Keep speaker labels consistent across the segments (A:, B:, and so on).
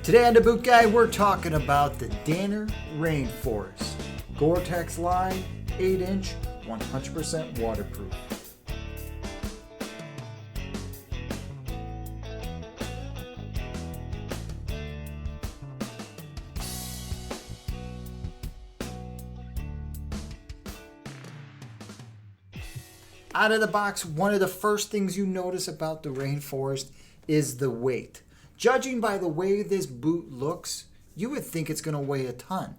A: Today on TheBootGuy, we're talking about the DANNER Rainforest. GORE-TEX line, 8-inch, 100% waterproof. Out of the box, one of the first things you notice about the Rainforest is the weight. Judging by the way this boot looks, you would think it's going to weigh a ton.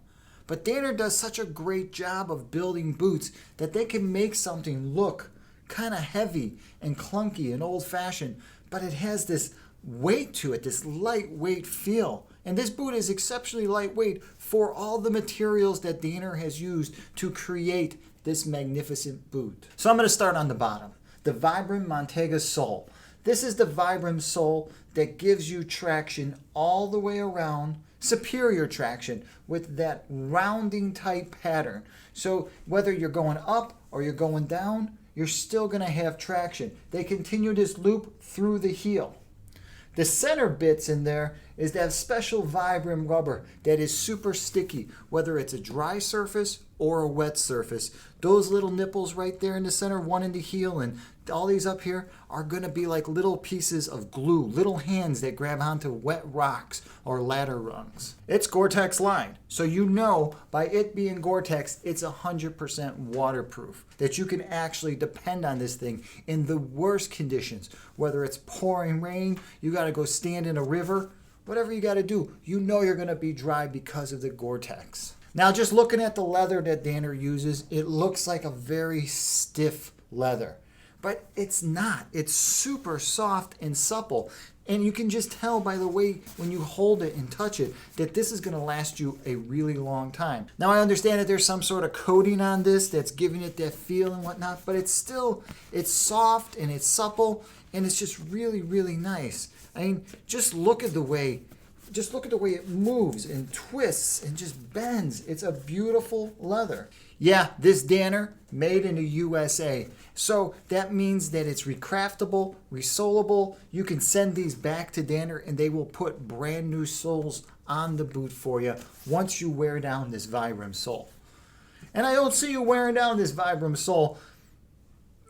A: But DANNER does such a great job of building boots that they can make something look kind of heavy and clunky and old-fashioned, but it has this weight to it, this lightweight feel. And this boot is exceptionally lightweight for all the materials that DANNER has used to create this magnificent boot. So I'm going to start on the bottom. The Vibram Montagna sole. This is the Vibram sole that gives you traction all the way around, superior traction with that rounding type pattern. So whether you're going up or you're going down, you're still going to have traction. They continue this loop through the heel. The center bits in there is that special Vibram rubber that is super sticky, whether it's a dry surface or a wet surface. Those little nipples right there in the center, one in the heel and all these up here, are going to be like little pieces of glue, little hands that grab onto wet rocks or ladder rungs. It's GORE-TEX line, so you know by it being GORE-TEX, it's 100% waterproof, that you can actually depend on this thing in the worst conditions, whether it's pouring rain, you got to go stand in a river, whatever you got to do, you know you're going to be dry because of the GORE-TEX. Now, just looking at the leather that DANNER uses, it looks like a very stiff leather. But it's not. It's super soft and supple. And you can just tell by the way when you hold it and touch it that this is going to last you a really long time. Now, I understand that there's some sort of coating on this that's giving it that feel and whatnot, but it's soft and it's supple and it's just really, really nice. I mean, just look at the way it moves and twists and just bends. It's a beautiful leather. Yeah, this DANNER, made in the USA. So that means that it's recraftable, resolable. You can send these back to DANNER and they will put brand new soles on the boot for you once you wear down this Vibram sole. And I don't see you wearing down this Vibram sole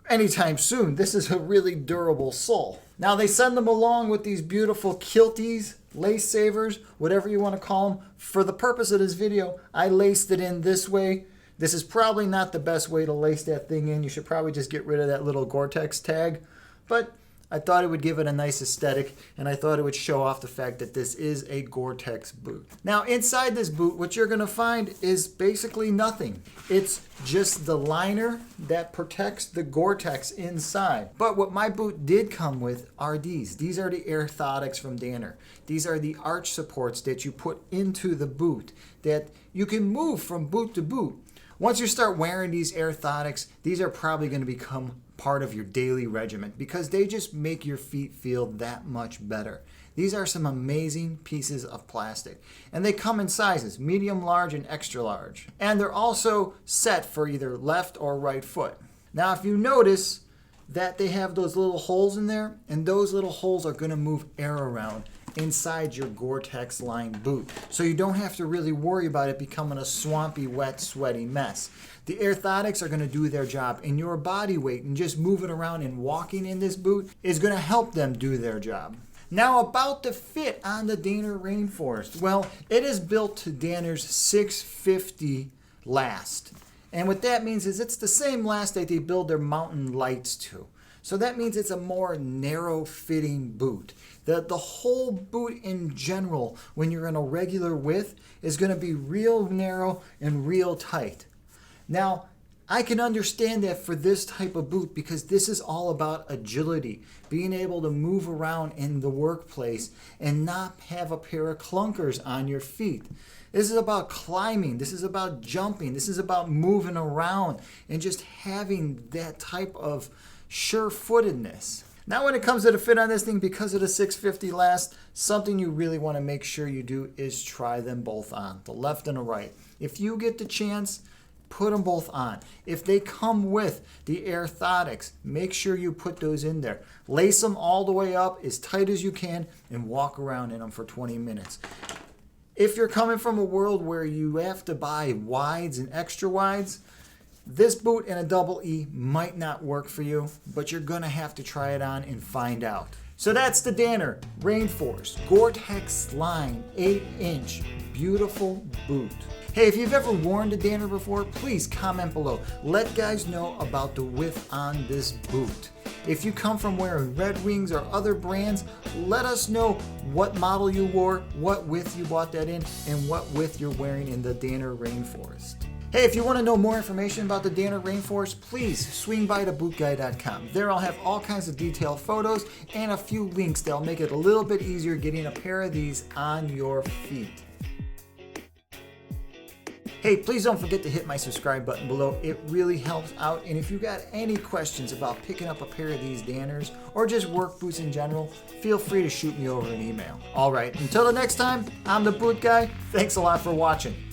A: anytime soon. This is a really durable sole. Now they send them along with these beautiful kilties, lace savers, whatever you want to call them. For the purpose of this video, I laced it in this way. This is probably not the best way to lace that thing in. You should probably just get rid of that little GORE-TEX tag. But I thought it would give it a nice aesthetic, and I thought it would show off the fact that this is a GORE-TEX boot. Now, inside this boot, what you're going to find is basically nothing. It's just the liner that protects the GORE-TEX inside. But what my boot did come with are these. These are the Airthotics from DANNER. These are the arch supports that you put into the boot that you can move from boot to boot. Once you start wearing these Airthotics, these are probably going to become part of your daily regimen because they just make your feet feel that much better. These are some amazing pieces of plastic. And they come in sizes, medium, large, and extra large. And they're also set for either left or right foot. Now, if you notice that they have those little holes in there, and those little holes are going to move air around inside your GORE-TEX line boot. So you don't have to really worry about it becoming a swampy, wet, sweaty mess. The Airthotics are going to do their job, and your body weight and just moving around and walking in this boot is going to help them do their job. Now about the fit on the DANNER Rainforest. Well, it is built to DANNER's 650 last. And what that means is it's the same last that they build their mountain lights to. So that means it's a more narrow fitting boot. The whole boot in general, when you're in a regular width, is going to be real narrow and real tight. Now, I can understand that for this type of boot because this is all about agility, being able to move around in the workplace and not have a pair of clunkers on your feet. This is about climbing, this is about jumping, this is about moving around and just having that type of sure-footedness. Now when it comes to the fit on this thing, because of the 650 last, something you really want to make sure you do is try them both on, the left and the right. If you get the chance, put them both on. If they come with the Airthotics, make sure you put those in there. Lace them all the way up as tight as you can and walk around in them for 20 minutes. If you're coming from a world where you have to buy wides and extra wides, this boot in a double E might not work for you, but you're gonna have to try it on and find out. So that's the Danner Rainforest GORE-TEX Line 8-inch beautiful boot. Hey, if you've ever worn the Danner before, please comment below. Let guys know about the width on this boot. If you come from wearing Red Wings or other brands, let us know what model you wore, what width you bought that in, and what width you're wearing in the Danner Rainforest. Hey, if you want to know more information about the Danner Rainforest, please swing by TheBootGuy.com. There I'll have all kinds of detailed photos and a few links that'll make it a little bit easier getting a pair of these on your feet. Hey, please don't forget to hit my subscribe button below. It really helps out. And if you got any questions about picking up a pair of these Danners or just work boots in general, feel free to shoot me over an email. All right, until the next time, I'm the Boot Guy. Thanks a lot for watching.